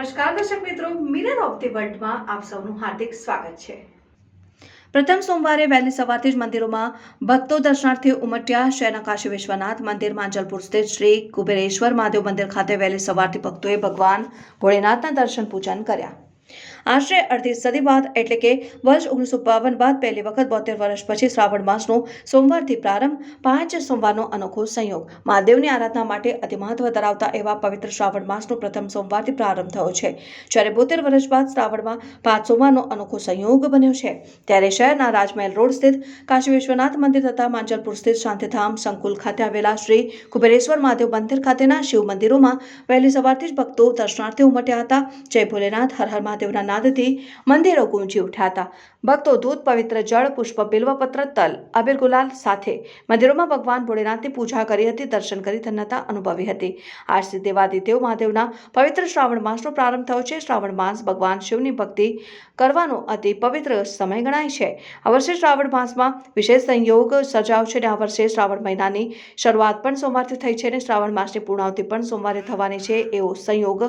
નમસ્કાર દર્શક મિત્રો, મિરર ઓફ ધી વર્લ્ડમાં આપ સૌનું હાર્દિક સ્વાગત છે। પ્રથમ સોમવારે વહેલી સવારથી જ મંદિરોમાં ભક્તો દર્શનાર્થે ઉમટ્યા। શહેરના કાશી વિશ્વનાથ મંદિર માંજલપુર સ્થિત શ્રી કુબેરેશ્વર મહાદેવ મંદિર ખાતે વહેલી સવારથી ભક્તોએ ભગવાન ભોળેનાથના દર્શન પૂજન કર્યા। આશરે અડધી સદી બાદ એટલે કે વર્ષ 1952 બાદ પહેલી વખત 72 વર્ષ પછી શ્રાવણ માસનો સોમવારથી પ્રારંભ 5 સોમવારનો અનોખો સંયોગ મહાદેવની આરાધના માટે અતિ મહત્વ ધરાવતા એવા પવિત્ર શ્રાવણ માસનો પ્રથમ સોમવારથી પ્રારંભ થયો છે। જ્યારે 72 વર્ષ બાદ શ્રાવણમાં 5 સોમવારનો અનોખો સંયોગ બન્યો છે। ત્યારે શહેરના રાજમહેલ રોડ સ્થિત કાશી વિશ્વનાથ મંદિર તથા માંજલપુર સ્થિત શાંતિધામ સંકુલ ખાતે આવેલા શ્રી કુબેરેશ્વર મહાદેવ મંદિર ખાતેના શિવ મંદિરોમાં વહેલી સવારથી જ ભક્તો દર્શનાર્થે ઉમટ્યા હતા। જય ભોલેનાથ, હર હર મહાદેવના નાદથી મંદિરો ગુંજી ઉઠ્યા હતા। ભક્તો દૂધ, પવિત્ર જળ, પુષ્પ, બિલ્વપત્ર, તલ, અબીર ગુલાલ સાથે મંદિરોમાં ભગવાન ભોળેનાથની પૂજા કરી હતી। દર્શન કરી ધન્યતા અનુભવી હતી। આજથી દેવાદિદેવ મહાદેવના પવિત્ર શ્રાવણ માસનો પ્રારંભ થયો છે। શ્રાવણ માસ ભગવાન શિવની ભક્તિ કરવાનો અતિ પવિત્ર સમય ગણાય છે। આ વર્ષે શ્રાવણ માસમાં વિશેષ સંયોગ સર્જાયો છે અને આ વર્ષે શ્રાવણ મહિનાની શરૂઆત પણ સોમવારથી થઈ છે અને શ્રાવણ માસની પૂર્ણાવતિ પણ સોમવારે થવાની છે। એવો સંયોગ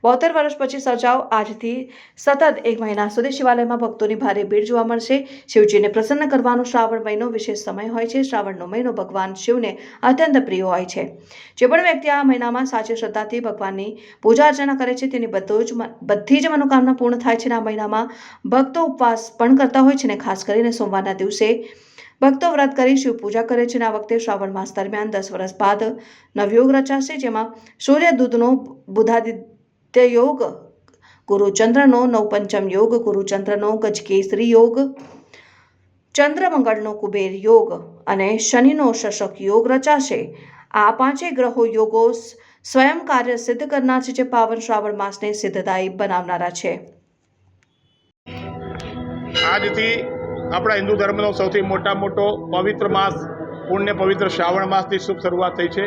72 વર્ષ પછી સર્જાયો। આજથી સતત 1 મહિના સુધી શિવાલયમાં ભક્તોની ભારે ભીડ જોવા મળશે। શિવજીને પ્રસન્ન કરવાનો શ્રાવણ મહિનો વિશેષ સમય હોય છે। શ્રાવણનો મહિનો ભગવાન શિવને અત્યંત પ્રિય હોય છે। જે પણ વ્યક્તિ આ મહિનામાં સાચી શ્રદ્ધાથી ભગવાનની પૂજા અર્ચના કરે છે તેની બધી જ મનોકામના પૂર્ણ થાય છે। આ મહિનામાં ભક્તો ઉપવાસ પણ કરતા હોય છે અને ખાસ કરીને સોમવારના દિવસે ભક્તો વ્રત કરી શિવ પૂજા કરે છે। આ વખતે શ્રાવણ માસ દરમિયાન 10 વર્ષ બાદ નવયોગ રચાશે, જેમાં સૂર્ય દૂધનો બુધાદિત્ય યોગ, ગુરુ ચંદ્રનો નવપંચમ યોગ, ગુરુ ચંદ્રનો ગજકેસરી યોગ, ચંદ્ર મંગળનો કુબેર યોગ અને શનિનો શશક યોગ રચાશે। આ પાંચેય ગ્રહો યોગો સ્વયં કાર્ય સિદ્ધ કરનાર છે, જે પાવન શ્રાવણ માસને સિદ્ધદાયી બનાવનારા છે। આજથી આપણા હિન્દુ ધર્મનો સૌથી મોટો પવિત્ર માસ, પુણ્ય પવિત્ર શ્રાવણ માસની શુભ શરૂઆત થઈ છે।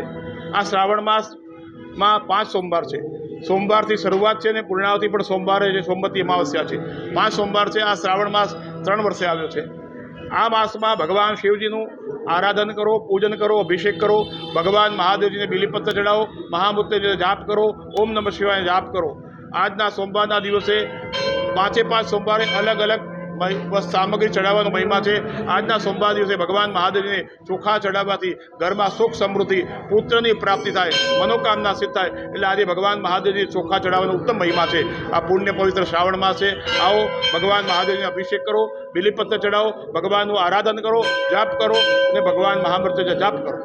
આ શ્રાવણ માસમાં 5 સોમવાર છે। સોમવારથી શરૂઆત છે અને પૂર્ણાવતિ પણ સોમવારે છે। સોમવતી અમાવસ્યા છે। 5 સોમવાર છે। આ શ્રાવણ માસ 3 વર્ષે આવ્યો છે। આ માસમાં ભગવાન શિવજીનું આરાધન કરો, પૂજન કરો, અભિષેક કરો, ભગવાન મહાદેવજીને બિલીપત્ર ચડાવો, મહામૃત્યુંજય જાપ કરો, ઓમ નમઃ શિવાય જાપ કરો। આજના સોમવારના દિવસે 5 સોમવારે અલગ અલગ સામગ્રી ચડાવવાનો મહિમા છે। આજના સોમવાર દિવસે ભગવાન મહાદેવજીને ચોખા ચડાવવાથી ઘરમાં સુખ સમૃદ્ધિ, પુત્રની પ્રાપ્તિ થાય, મનોકામના સિદ્ધ થાય। એટલે આજે ભગવાન મહાદેવજી ચોખા ચડાવવાનો ઉત્તમ મહિમા છે। આ પુણ્ય પવિત્ર શ્રાવણ માસ છે। આવો ભગવાન મહાદેવજીને અભિષેક કરો, બિલીપત્ર ચડાવો, ભગવાનનું આરાધન કરો, જાપ કરો અને ભગવાન મહામૃત્યુંજય જાપ કરો।